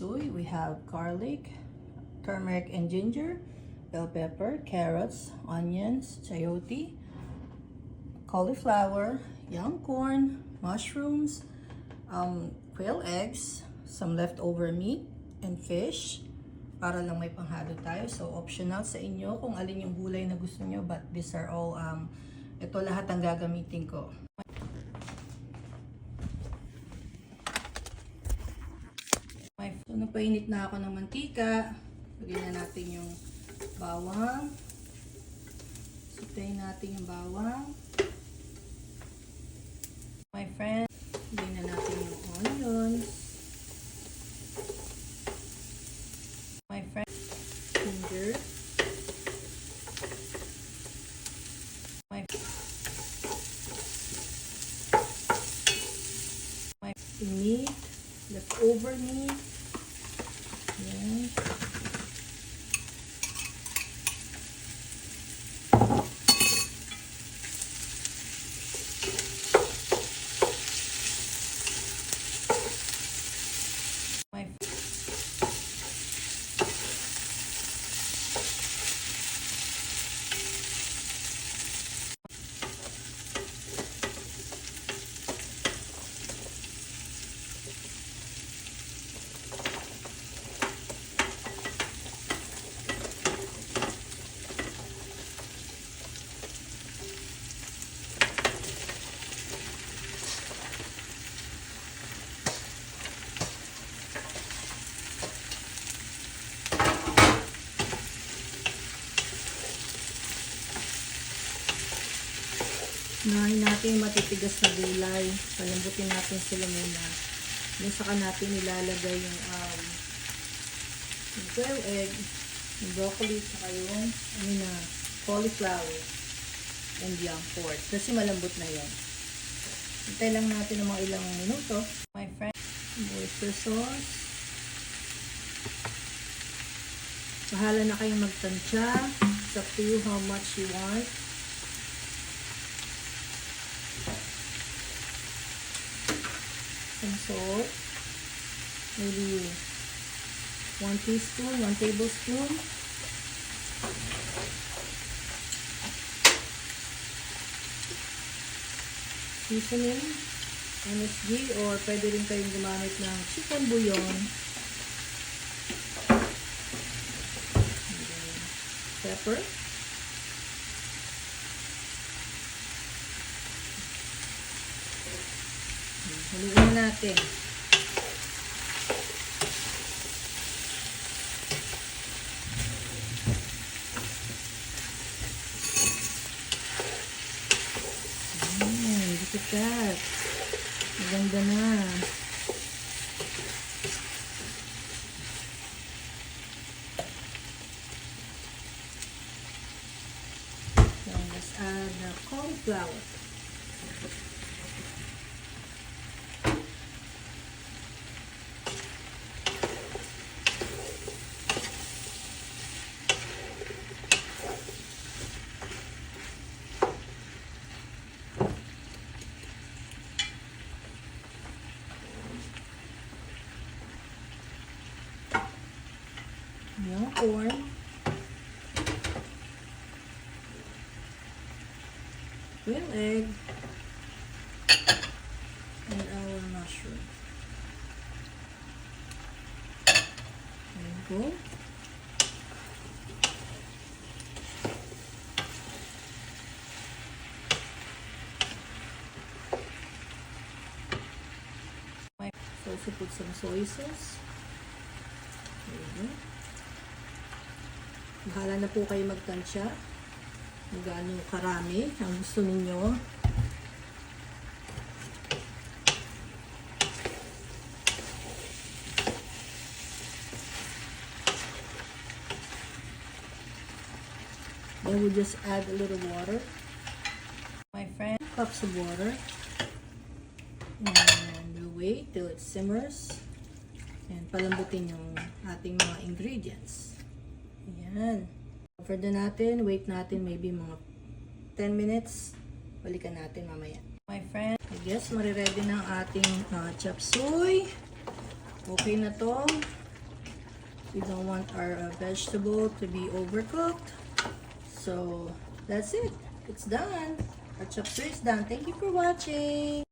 We have garlic, turmeric and ginger, bell pepper, carrots, onions, chayote, cauliflower, young corn, mushrooms, quail eggs, some leftover meat, and fish. Para lang may panghalo tayo. So, optional sa inyo kung alin yung gulay na gusto nyo. But these are all, ito lahat ang gagamitin ko. So, nagpainit na ako ng mantika. Lagyan na natin yung bawang. Sutayin natin yung bawang. My friend, lagyan na natin yung onions. My friend, ginger. My meat, leftover meat. Yan. Unahin natin matitigas na gulay. Palambutin natin sila muna. Then saka natin ilalagay yung quail egg, yung broccoli, saka yung cauliflower and young pork. Kasi malambot na yon. Hintay lang natin ng mga ilang minuto. My friend, oyster sauce. Bahala na kayong magtansya. It's up to you how much you want. Some salt, maybe 1 teaspoon, 1 tablespoon. Seasoning, MSG, or pwede rin kayong gumamit ng chicken bouillon. Pepper. Haluin natin. Look at that. Maganda na. So, let's add the cauliflower. Young corn, quail egg, and our mushroom. There you go. So also put some soy sauce. There you go. Bahala na po kayo magtansya. Magano karami ang gusto ninyo. Then we'll just add a little water. My friend, cups of water. And we'll wait till it simmers. And palambutin yung ating mga ingredients. Ayan. Cover na natin. Wait natin maybe mga 10 minutes. Balikan natin mamaya. My friend, I guess mariready na ang ating chop suey. Okay na to. We don't want our vegetable to be overcooked. So that's it. It's done. Our chapter is done. Thank you for watching.